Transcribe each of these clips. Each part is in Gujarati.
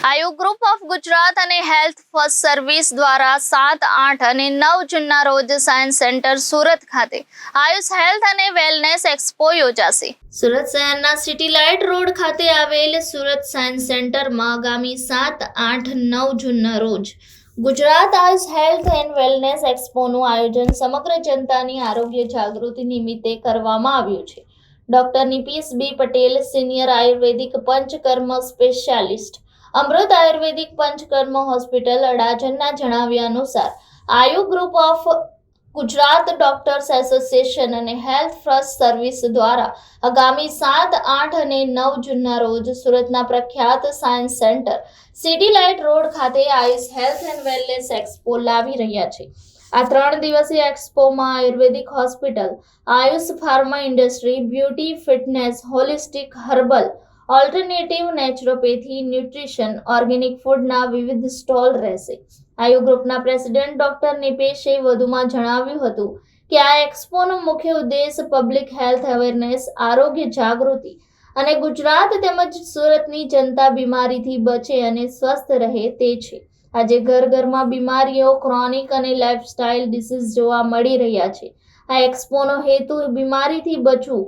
આયુ ગ્રુપ ઓફ ગુજરાત અને હેલ્થ ફર્સ્ટ સર્વિસ દ્વારા 7, 8 અને 9 જૂનના રોજ સાયન્સ સેન્ટર સુરત ખાતે આયુષ હેલ્થ અને વેલનેસ એક્સપો યોજાશે। સુરત શહેરના સિટી લાઇટ રોડ ખાતે આવેલ સુરત સાયન્સ સેન્ટરમાં આગામી 7, 8, 9 જૂનના રોજ Gujarat Ayush health and wellness એક્સપોનું આયોજન સમગ્ર જનતાની આરોગ્ય જાગૃતિ નિમિત્તે કરવામાં આવ્યું છે। Doctor Nipesh B Patel, senior Ayurvedic panchakarma specialist, Amrut Ayurvedic Panchakarma hospital અડાજણના જણાવ્યા અનુસાર Ayu group of Gujarat doctors association અને હેલ્થ ફર્સ્ટ સર્વિસ દ્વારા આગામી 7, 8 અને 9 જૂનના રોજ સુરતના પ્રખ્યાત science centre city light road ખાતે Ayush health and wellness expo લાવી રહ્યા છે। આ 3 દિવસીય એક્સપોમાં Ayurvedic hospital, Ayush pharma industry, beauty, fitness, holistic, herbal, alternative, naturopathy, nutrition, organic ફૂડના વિવિધ સ્ટોલ રહેશે। આયુ ગ્રુપના પ્રેસિડેન્ટ ડોક્ટર નિપેશે વધુમાં જણાવ્યું હતું કે આ એક્સપોનો મુખ્ય ઉદ્દેશ પબ્લિક હેલ્થ અવેરનેસ, આરોગ્ય જાગૃતિ અને ગુજરાત તેમજ સુરતની જનતા બીમારીથી બચે અને સ્વસ્થ રહે તે છે। આજે ઘરમાં બીમારીઓ, ક્રોનિક અને લાઇફસ્ટાઇલ ડિસીઝ જોવા મળી રહ્યા છે। આ એક્સપોનો હેતુ બીમારીથી બચવું,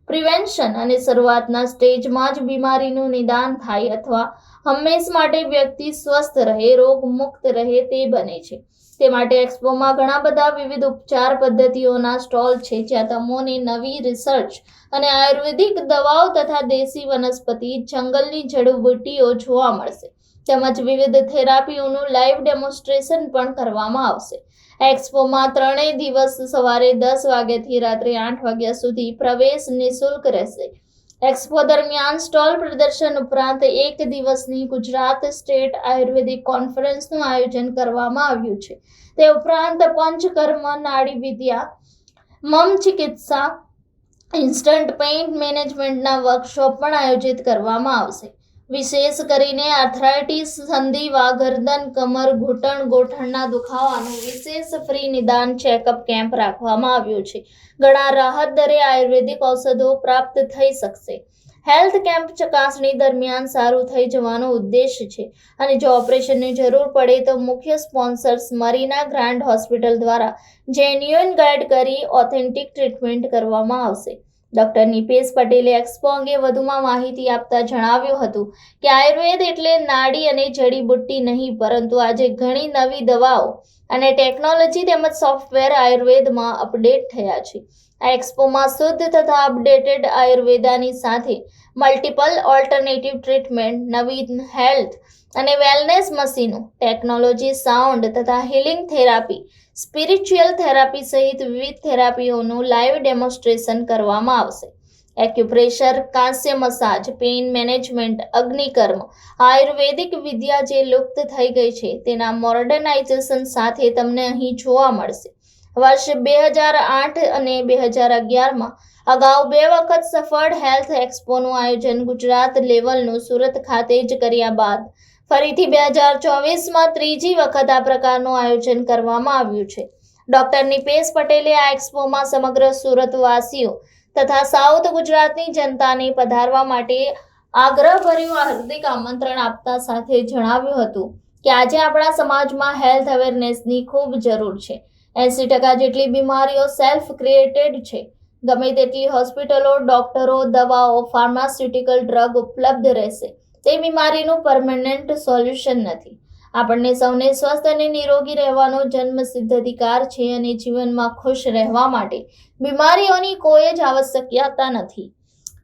પ્રિવેન્શન અને શરૂઆતના સ્ટેજમાં જ બીમારીનું નિદાન થાય અથવા હંમેશ માટે વ્યક્તિ સ્વસ્થ રહે, રોગ મુક્ત રહે તે બને છે। તે માટે એક્સપોમાં ઘણા બધા વિવિધ ઉપચાર પદ્ધતિઓના સ્ટોલ છે, જ્યાં તમને નવી રિસર્ચ અને આયુર્વેદિક દવાઓ તથા દેશી વનસ્પતિ, જંગલની જડીબુટ્ટીઓ જોવા મળશે, તેમજ વિવિધ થેરાપીઓનું લાઈવ ડેમોન્સ્ટ્રેશન પણ કરવામાં આવશે। એક્સપોમાં 3 દિવસ સવારે 10 વાગ્યાથી રાત્રે 8 વાગ્યા સુધી પ્રવેશ નિઃશુલ્ક રહેશે। એક્સપો દરમિયાન સ્ટોલ પ્રદર્શન ઉપરાંત 1 દિવસની ગુજરાત સ્ટેટ આયુર્વેદિક કોન્ફરન્સનું આયોજન કરવામાં આવ્યું છે। તે ઉપરાંત પંચકર્મ, નાડી વિદ્યા, મમ ચિકિત્સા, ઇન્સ્ટન્ટ પેઇન મેનેજમેન્ટના વર્કશોપ પણ આયોજિત કરવામાં આવશે। વિશેષ કરીને આર્થરાઇટિસ, સંધિવા, ગરદન, કમર, ઘૂંટણ, ગોઠણના દુખાવાનું વિશેષ ફ્રી નિદાન ચેકઅપ કેમ્પ રાખવામાં આવ્યો છે। ઘણા રાહત દરે આયુર્વેદિક ઔષધો પ્રાપ્ત થઈ શકશે। હેલ્થ કેમ્પ ચકાસણી દરમિયાન સારું થઈ જવાનો ઉદ્દેશ છે અને જો ઓપરેશનની જરૂર પડે તો મુખ્ય સ્પોન્સર્સ મરીના ગ્રાન્ડ હોસ્પિટલ દ્વારા જેન્યુઇન ગાઈડ કરી ઓથેન્ટિક ટ્રીટમેન્ટ કરવામાં આવશે। ડોક્ટર નિપેશ પટેલે એક્સપો અંગે વધુમાં માહિતી આપતા જણાવ્યું હતું કે આયુર્વેદ એટલે નાડી અને જડીબુટ્ટી નહીં, પરંતુ આજે ઘણી નવી દવાઓ અને ટેકનોલોજી તેમજ સોફ્ટવેર આયુર્વેદમાં અપડેટ થયા છે। આ એક્સપોમાં શુદ્ધ તથા અપડેટેડ આયુર્વેદાની સાથે મલ્ટિપલ ઓલ્ટરનેટિવ ટ્રીટમેન્ટ, નવીન હેલ્થ અને વેલનેસ મશીનો, ટેકનોલોજી, સાઉન્ડ તથા હિલિંગ થેરાપી, સ્પિરિચ્યુઅલ થેરાપી સહિત વિવિધ થેરાપીઓનું લાઈવ ડેમોન્સ્ટ્રેશન કરવામાં આવશે। એક્યુપ્રેશર, કાંસ્ય મસાજ, પેઇન મેનેજમેન્ટ, અગ્નિકર્મ, આયુર્વેદિક વિદ્યા જે લુપ્ત થઈ ગઈ છે તેના મોડર્નાઇઝેશન સાથે તમને અહીં જોવા મળશે। વર્ષ 2008 અને 2011માં અગાઉ 2 વખત સફળ હેલ્થ એક્સપોનું આયોજન ગુજરાત લેવલનું સુરત ખાતે જ કર્યા બાદ ફરીથી 2024માં ત્રીજી વખત આ પ્રકારનું આયોજન કરવામાં આવ્યું છે। ડોક્ટર નિપેશ પટેલે આ એક્સપોમાં સમગ્ર સુરતવાસીઓ તથા સાઉથ ગુજરાતની જનતાને પધારવા માટે આગ્રહભર્યું હાર્દિક આમંત્રણ આપતા સાથે જણાવ્યું હતું કે આજે આપણા સમાજમાં હેલ્થ અવેરનેસની ખૂબ જરૂર છે। 80% જેટલી બીમારીઓ સેલ્ફ ક્રિએટેડ છે। ગમે તેટલી હોસ્પિટલો, ડોક્ટરો, દવાઓ, ફાર્માસ્યુટિકલ ડ્રગ ઉપલબ્ધ રહેશે, તે બીમારીનું પરમેનન્ટ સોલ્યુશન નથી। આપણને સૌને સ્વસ્થ અને નિરોગી રહેવાનો જન્મસિદ્ધ અધિકાર છે અને જીવનમાં ખુશ રહેવા માટે બીમારીઓની કોઈ જ આવશ્યકતા નથી।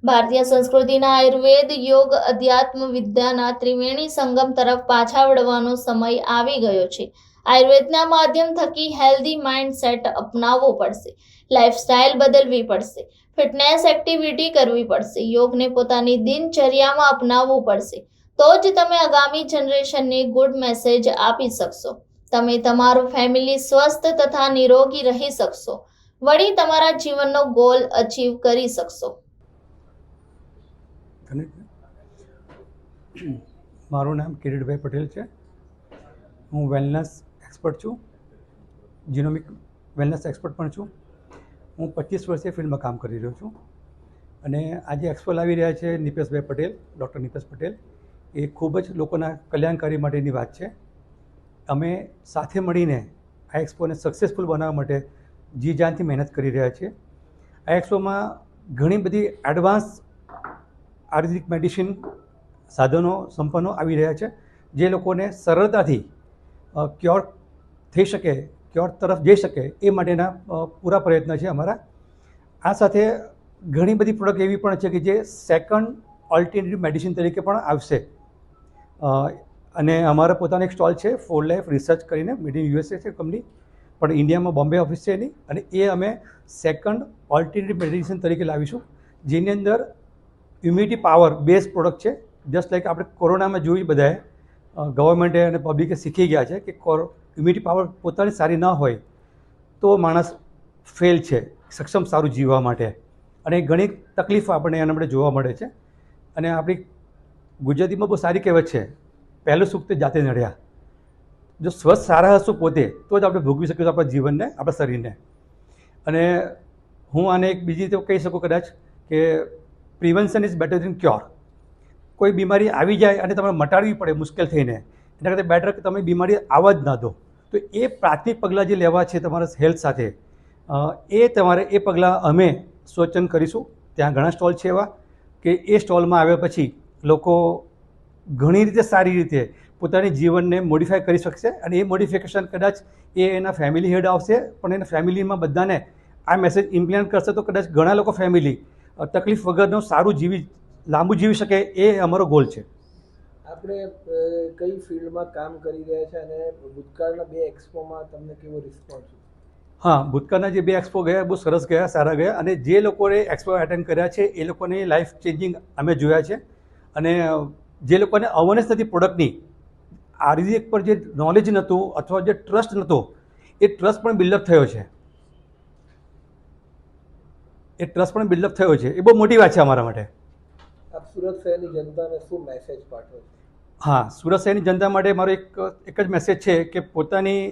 ભારતીય સંસ્કૃતિના આયુર્વેદ, યોગ, અધ્યાત્મ વિદ્યાના ત્રિવેણી સંગમ તરફ પાછા વળવાનો સમય આવી ગયો છે। આયુર્વેદના માધ્યમ થકી હેલ્ધી માઇન્ડસેટ અપનાવવો પડશે, લાઇફસ્ટાઇલ બદલવી પડશે, ફિટનેસ એક્ટિવિટી કરવી પડશે, યોગને પોતાની દિનચર્યામાં અપનાવવું પડશે, તો જ તમે આગામી જનરેશનને ગુડ મેસેજ આપી શકશો। તમે તમારું ફેમિલી સ્વસ્થ તથા નિરોગી રહી શકશો, વળી તમારા જીવનનો ગોલ અચીવ કરી શકશો। મારું નામ કિરીટભાઈ પટેલ છે। હું વેલનેસ એક્સપર્ટ છું, જીનોમિક વેલનેસ એક્સપર્ટ પણ છું। હું 25 વર્ષથી ફિલ્ડમાં કામ કરી રહ્યો છું અને આજે એક્સપો લાવી રહ્યા છે નિપેશભાઈ પટેલ, ડૉક્ટર નિપેશ પટેલ, એ ખૂબ જ લોકોના કલ્યાણકારી માટેની વાત છે. અમે સાથે મળીને આ એક્સપોને સક્સેસફુલ બનાવવા માટે જી જાનથી મહેનત કરી રહ્યા છીએ. આ એક્સપોમાં ઘણી બધી એડવાન્સ આયુર્વેદિક મેડિસિન સાધનો સંપન્નો આવી રહ્યા છે, જે લોકોને સરળતાથી ક્યોર થઈ શકે, ક્યોર તરફ જઈ શકે એ માટેના પૂરા પ્રયત્ન છે અમારા. આ સાથે ઘણી બધી પ્રોડક્ટ એવી પણ છે કે જે સેકન્ડ ઓલ્ટરનેટિવ મેડિસિન તરીકે પણ આવશે. અને અમારા પોતાનો એક સ્ટોલ છે, ફોર લાઈફ રિસર્ચ કરીને, મેડ ઇન USA છે કંપની, પણ ઇન્ડિયામાં બોમ્બે ઓફિસ છે એની, અને એ અમે સેકન્ડ ઓલ્ટરનેટિવ મેડિસિન તરીકે લાવીશું, જેની અંદર ઇમ્યુનિટી પાવર બેઝ પ્રોડક્ટ છે. જસ્ટ લાઈક આપણે કોરોનામાં જોઈ બધાએ, ગવર્મેન્ટે અને પબ્લિકે શીખી ગયા છે કે ઇમ્યુનિટી પાવર પોતાની સારી ન હોય તો માણસ ફેલ છે સક્ષમ સારું જીવવા માટે, અને ઘણી તકલીફ આપણને એના માટે જોવા મળે છે. અને આપણી ગુજરાતીમાં બહુ સારી કહેવત છે, પહેલું સુખ તે જાતે નડ્યા. જો સ્વસ્થ સારા હશું પોતે તો જ આપણે ભોગવી શકીશું આપણા જીવનને, આપણા શરીરને. અને હું આને એક બીજી રીતે કહી શકું કદાચ કે prevention is better than cure. કોઈ બીમારી આવી જાય અને તમારે મટાડવી પડે મુશ્કેલ થઈને, એના કરતાં બેટર કે તમે બીમારી આવવા જ ના દો. તો એ પ્રાથમિક પગલાં જે લેવા છે તમારા હેલ્થ સાથે, એ પગલાં અમે સૂચન કરીશું. ત્યાં ઘણા સ્ટોલ છે એવા કે એ સ્ટોલમાં આવ્યા પછી લોકો ઘણી રીતે સારી રીતે પોતાની જીવનને મોડિફાય કરી શકશે. અને એ મોડિફિકેશન કદાચ એના ફેમિલી હેડ આવશે, પણ એના ફેમિલીમાં બધાને આ મેસેજ ઇમ્પ્લિમેન્ટ કરશે તો કદાચ ઘણા લોકો ફેમિલી તકલીફ વગરનું સારું લાંબુ જીવી શકે, એ અમારો ગોલ છે. આપણે કઈ ફિલ્ડમાં કામ કરી રહ્યા છે અને ભૂતકાળના 2 એક્સપોમાં તમને કેવો રિસ્પોન્સ? હા, ભૂતકાળના જે 2 એક્સપો ગયા બહુ સરસ ગયા, સારા ગયા. અને જે લોકોએ એક્સપો એટેન્ડ કર્યા છે એ લોકોને લાઈફ ચેન્જિંગ અમે જોયા છે. અને જે લોકોને અવેરનેસ નથી પ્રોડક્ટની, આયુર્વેદિક પર જે નોલેજ નહોતું અથવા જે ટ્રસ્ટ નહોતો, એ ટ્રસ્ટ પણ બિલ્ડઅપ થયો છે. એ બહુ મોટી વાત છે અમારા માટે. આપ સુરત શહેરની જનતાને શું મેસેજ પાઠવો? હા, સુરત શહેરની જનતા માટે મારો એક જ મેસેજ છે કે પોતાની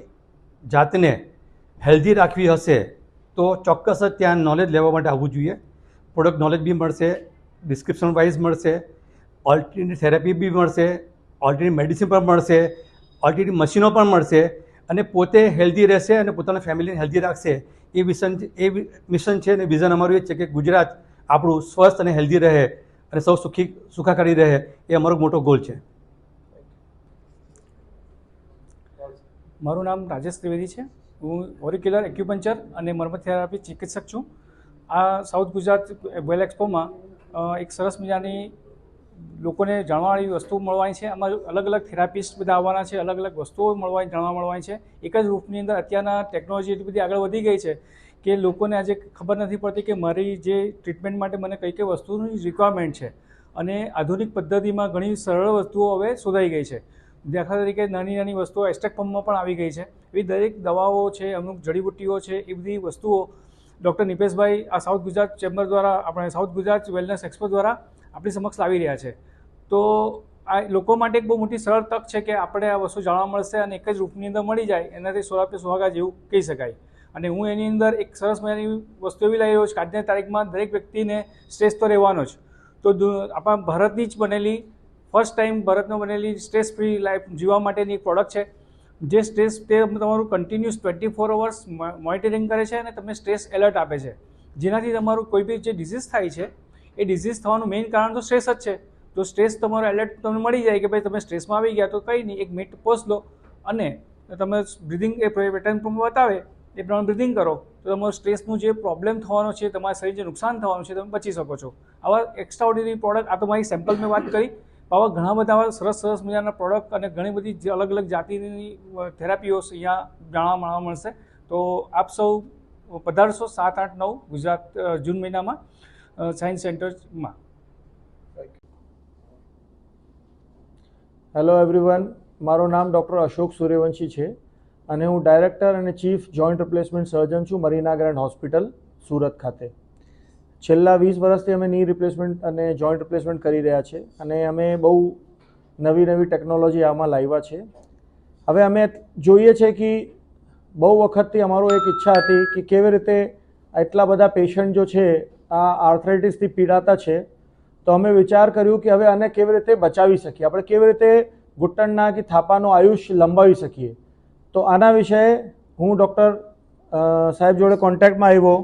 જાતને હેલ્ધી રાખવી હશે તો ચોક્કસ જ ત્યાં નોલેજ લેવા માટે આવવું જોઈએ. પ્રોડક્ટ નોલેજ બી મળશે, ડિસ્ક્રિપ્શન વાઇઝ મળશે, ઓલ્ટરનેટિવ થેરાપી બી મળશે, ઓલ્ટરનેટિવ મેડિસિન પણ મળશે, ઓલ્ટરનેટિવ મશીનો પણ મળશે, અને પોતે હેલ્ધી રહેશે અને પોતાના ફેમિલીને હેલ્ધી રાખશે. એ મિશન છે અને વિઝન અમારું એ જ છે કે ગુજરાત આપણું સ્વસ્થ અને હેલ્ધી રહે અને સૌ સુખાકારી રહે, એ અમારો મોટો ગોલ છે. મારું નામ રાજેશ ત્રિવેદી છે. હું ઓરિક્યુલર એક્યુપંચર અને મર્મ થેરાપી ચિકિત્સક છું. આ સાઉથ ગુજરાત વેલ એક્સપોમાં એક સરસ મજાની લોકોને જાણવાવાળી વસ્તુ મળવાની છે. આમાં અલગ અલગ થેરાપિસ્ટ બધા આવવાના છે, અલગ અલગ વસ્તુઓ જાણવા મળવાની છે. એક જ રૂપની અંદર અત્યારના ટેકનોલોજી એટલી બધી આગળ વધી ગઈ છે કે લોકોને આજે ખબર નથી પડતી કે મારી જે ટ્રીટમેન્ટ માટે મને કઈ કઈ વસ્તુની રિક્વાયરમેન્ટ છે. અને આધુનિક પદ્ધતિમાં ઘણી સરળ વસ્તુઓ હવે શોધાઈ ગઈ છે. દાખલા તરીકે નાની નાની વસ્તુઓ એસ્ટ્રેક્ટ પંપમાં પણ આવી ગઈ છે. એવી દરેક દવાઓ છે, અમુક જડીબુટ્ટીઓ છે, એ બધી વસ્તુઓ ડૉક્ટર નિપેશભાઈ આ સાઉથ ગુજરાત ચેમ્બર દ્વારા, આપણે સાઉથ ગુજરાત વેલનેસ એક્સપો દ્વારા આપણી સમક્ષ લાવી રહ્યા છે. તો આ લોકો માટે એક બહુ મોટી સરળ તક છે કે આપણે આ વસ્તુ જાણવા મળશે અને એક જ રૂપની અંદર મળી જાય, એનાથી સોળાપે સુહાગા જેવું કહી શકાય. અને હું એની અંદર એક સરસ મજાની વસ્તુ એવી લાવી રહ્યો છું કે આજની તારીખમાં દરેક વ્યક્તિને સ્ટ્રેસ તો રહેવાનો જ. તો આપણા ભારતની જ બનેલી, ફર્સ્ટ ટાઈમ ભારતમાં બનેલી સ્ટ્રેસ ફ્રી લાઈફ જીવવા માટેની એક પ્રોડક્ટ છે. જે સ્ટ્રેસ તે તમારું કન્ટિન્યુઅસ 24 અવર્સ મોનિટરિંગ કરે છે અને તમને સ્ટ્રેસ એલર્ટ આપે છે, જેનાથી તમારું કોઈ બી જે ડિઝીઝ થાય છે એ ડિઝીઝ થવાનું મેઇન કારણ તો સ્ટ્રેસ જ છે. તો સ્ટ્રેસ તમારો એલર્ટ તમને મળી જાય કે ભાઈ તમે સ્ટ્રેસમાં આવી ગયા, તો કંઈ નહીં, 1 મિનિટ પોઝ લો અને તમે બ્રિધિંગ એ પેટર્ન બતાવે એ પ્રમાણે બ્રિધિંગ કરો, તો તમારો સ્ટ્રેસનું જે પ્રોબ્લેમ થવાનો છે, તમારા શરીર જે નુકસાન થવાનું છે, તમે બચી શકો છો. આવા એક્સ્ટ્રાઓર્ડિનરી પ્રોડક્ટ, આ તો મારી સેમ્પલ મેં વાત કરી, આવા ઘણા બધા સરસ મજાના પ્રોડક્ટ અને ઘણી બધી અલગ અલગ જાતિની થેરાપીઓ અહીંયા જાણવા મળશે. તો આપ સૌ પધારશો 7, 8, 9 ગુજરાત જૂન મહિનામાં સાયન્સ સેન્ટરમાં. હેલો એવરીવન, મારું નામ ડૉક્ટર અશોક સૂર્યવંશી છે અને હું ડાયરેક્ટર અને ચીફ જોઈન્ટ રિપ્લેસમેન્ટ સર્જન છું મરીના ગ્રેન્ડ હોસ્પિટલ સુરત ખાતે. છેલ્લા 20 વર્ષથી અમે ની રિપ્લેસમેન્ટ અને જોઈન્ટ રિપ્લેસમેન્ટ કરી રહ્યા છે અને અમે બહુ નવી ટેકનોલોજી આમાં લાવ્યા છે. હવે અમે જોઈએ છે કે બહુ વખતથી અમારો એક ઈચ્છા હતી કે કેવી રીતે એટલા બધા પેશન્ટ જો છે આ આર્થરાઇટિસથી પીડાતા છે, તો અમે વિચાર કર્યું કે હવે આને કેવી રીતે બચાવી શકીએ, આપણે કેવી રીતે ઘૂંટણના કે થાપાનું આયુષ્ય લંબાવી શકીએ. તો આના વિશે હું ડૉક્ટર સાહેબ જોડે કોન્ટેક્ટમાં આવ્યો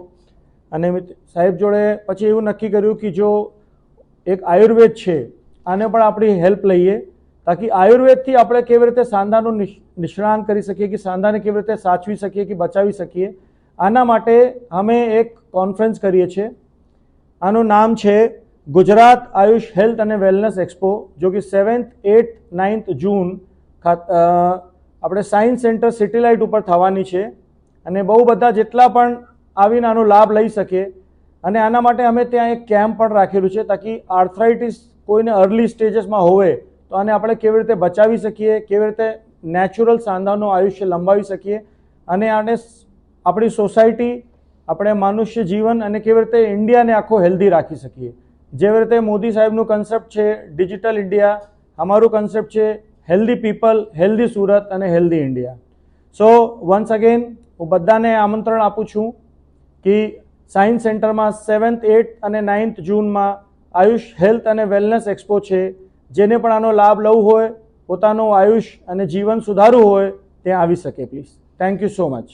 અને સાહેબ જોડે પછી એવું નક્કી કર્યું કે જો એક આયુર્વેદ છે આને પણ આપણી હેલ્પ લઈએ, તાકી આયુર્વેદથી આપણે કેવી રીતે સાંધાનું નિષ્ણાંત કરી શકીએ, કે સાંધાને કેવી રીતે સાચવી શકીએ કે બચાવી શકીએ. આના માટે અમે એક કોન્ફરન્સ કરીએ છીએ. આનું નામ છે ગુજરાત આયુષ હેલ્થ અને વેલનેસ એક્સપો, જો કે 7th, 8th, 9th જૂન આપણે સાયન્સ સેન્ટર સિટીલાઇટ ઉપર થવાની છે. અને બહુ બધા જેટલા પણ આવીને આનો લાભ લઈ શકે. અને આના માટે અમે ત્યાં એક કેમ્પ પણ રાખેલું છે, તાકી આર્થરાઇટિસ કોઈને અર્લી સ્ટેજીસમાં હોય તો આને આપણે કેવી રીતે બચાવી શકીએ, કેવી રીતે નેચરલ સાંધાનું આયુષ્ય લંબાવી શકીએ અને આને આપણી સોસાયટી, આપણે મનુષ્ય જીવન અને કેવી રીતે ઇન્ડિયાને આખો હેલ્ધી રાખી શકીએ. જેવી રીતે મોદી સાહેબનું કન્સેપ્ટ છે ડિજિટલ ઇન્ડિયા, અમારું કન્સેપ્ટ છે હેલ્ધી પીપલ, હેલ્ધી સુરત અને હેલ્ધી ઇન્ડિયા. સો વન્સ અગેન હું બધાને આમંત્રણ આપું છું કે સાયન્સ સેન્ટરમાં 7th, 8th અને 9th જૂનમાં આયુષ હેલ્થ અને વેલનેસ એક્સપો છે. જેને પણ આનો લાભ લેવો હોય, પોતાનું આયુષ અને જીવન સુધારવું હોય, ત્યાં આવી શકે please. Thank you so much.